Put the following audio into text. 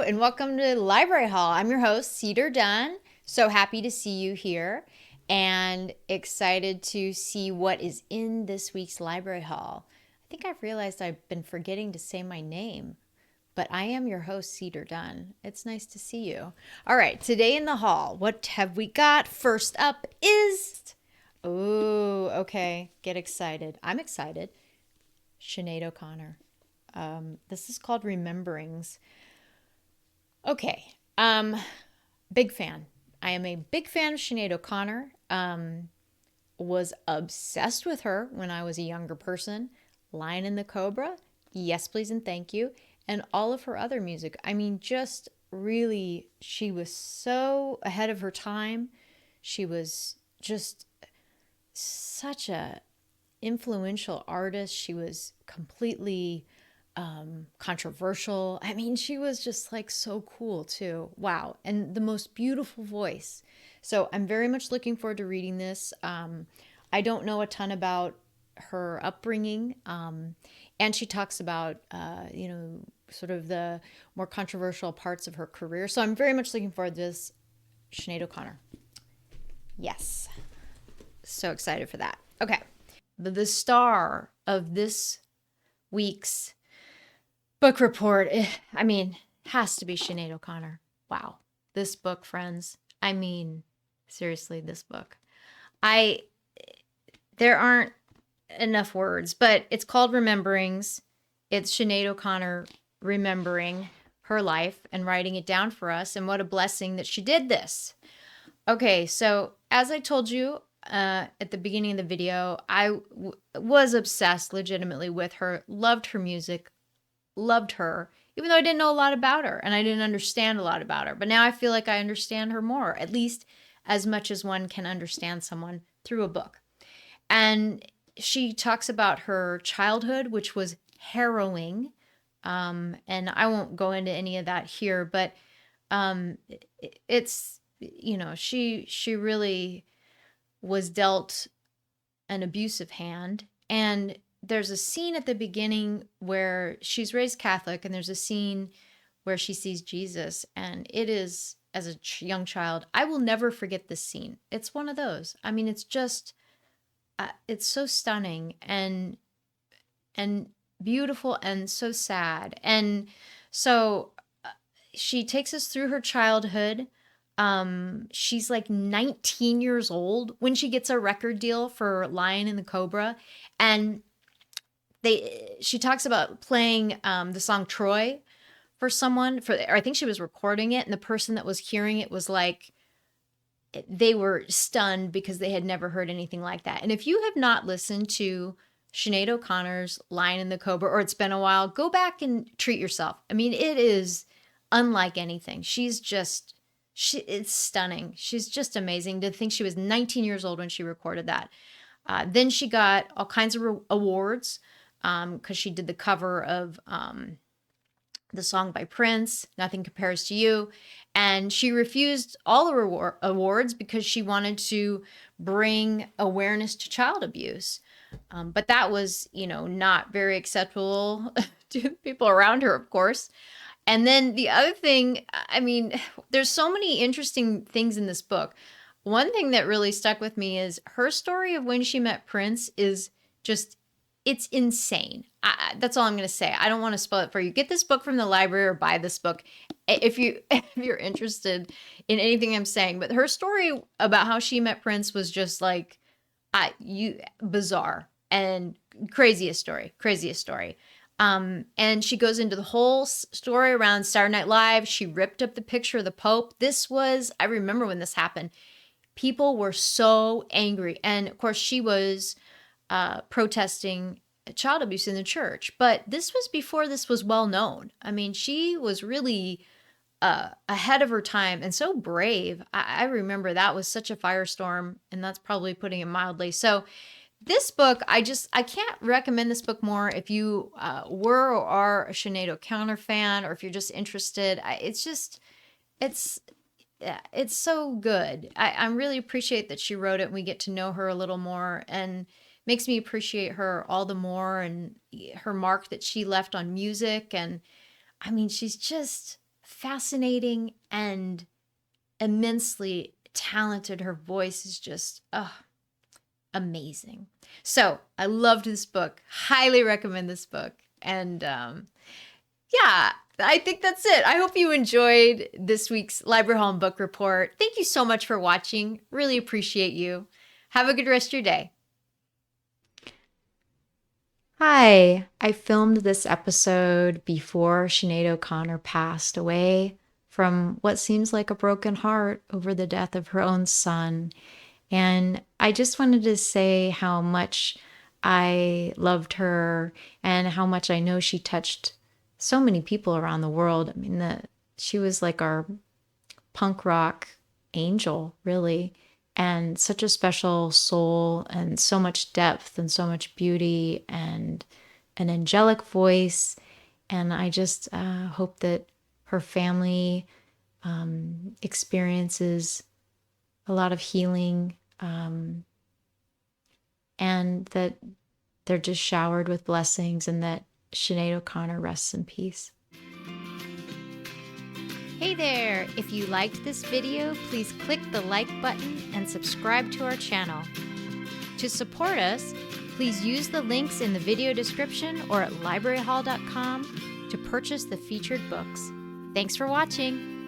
and welcome to Library Hall. I'm your host, Cedar Dunn. So happy to see you here and excited to see what is in this week's Library Hall. I think I've realized I've been forgetting to say my name, but I am your host, Cedar Dunn. It's nice to see you. All right, today in the hall, what have we got? First up is. Oh, okay. Get excited. I'm excited. Sinead O'Connor. This is called Rememberings. Okay. Big fan. I am a big fan of Sinead O'Connor. Was obsessed with her when I was a younger person. Lion and the Cobra, yes please and thank you. And all of her other music. I mean, just really, she was so ahead of her time. She was just such a influential artist. She was completely controversial. I mean, she was just like so cool too. Wow. And the most beautiful voice. So I'm very much looking forward to reading this. I don't know a ton about her upbringing. And she talks about, sort of the more controversial parts of her career. So I'm very much looking forward to this. Sinead O'Connor. Yes. So excited for that. Okay. The star of this week's book report, has to be Sinead O'Connor. Wow. This book, friends. I mean, seriously, this book. There aren't enough words, but it's called Rememberings. It's Sinead O'Connor remembering her life and writing it down for us. And what a blessing that she did this. Okay, so as I told you at the beginning of the video, I was obsessed legitimately with her, loved her music, loved her, even though I didn't know a lot about her and I didn't understand a lot about her. But now I feel like I understand her more, at least as much as one can understand someone through a book. And she talks about her childhood, which was harrowing. And I won't go into any of that here, but it's, she really was dealt an abusive hand. And there's a scene at the beginning where she's raised Catholic, and there's a scene where she sees Jesus. And it is, as a young child, I will never forget this scene. It's one of those. I mean, it's just, it's so stunning and beautiful and so sad. And so she takes us through her childhood. She's like 19 years old when she gets a record deal for Lion and the Cobra. And she talks about playing the song Troy for someone, or I think she was recording it, and the person that was hearing it was like, they were stunned because they had never heard anything like that. And if you have not listened to Sinead O'Connor's Lion and the Cobra, or it's been a while, go back and treat yourself. I mean, it is unlike anything. It's stunning. She's just amazing. To think she was 19 years old when she recorded that. Then she got all kinds of awards because she did the cover of the song by Prince, Nothing Compares to You. And she refused all the awards because she wanted to bring awareness to child abuse. But that was, not very acceptable to people around her, of course. And then the other thing, I mean, there's so many interesting things in this book. One thing that really stuck with me is her story of when she met Prince is just, it's insane. That's all I'm going to say. I don't want to spoil it for you. Get this book from the library or buy this book if you're interested in anything I'm saying. But her story about how she met Prince was just like bizarre and craziest story. And she goes into the whole story around Saturday Night Live. She ripped up the picture of the Pope. I remember when this happened. People were so angry. And of course, she was protesting child abuse in the church. But this was before this was well known. I mean, she was really ahead of her time and so brave. I remember that was such a firestorm, and that's probably putting it mildly. So this book, I can't recommend this book more if you were or are a Sinead O'Connor fan, or if you're just interested. It's so good. I really appreciate that she wrote it and we get to know her a little more, and makes me appreciate her all the more, and her mark that she left on music. And I mean, she's just fascinating and immensely talented. Her voice is just amazing. So I loved this book. Highly recommend this book. And yeah, I think that's it. I hope you enjoyed this week's Library Hall and Book Report. Thank you so much for watching. Really appreciate you. Have a good rest of your day. Hi, I filmed this episode before Sinead O'Connor passed away from what seems like a broken heart over the death of her own son. And I just wanted to say how much I loved her and how much I know she touched so many people around the world. I mean, she was like our punk rock angel, really, and such a special soul and so much depth and so much beauty and an angelic voice. And I just hope that her family experiences a lot of healing, and that they're just showered with blessings, and that Sinead O'Connor rests in peace. Hey there! If you liked this video, please click the like button and subscribe to our channel. To support us, please use the links in the video description or at libraryhall.com to purchase the featured books. Thanks for watching!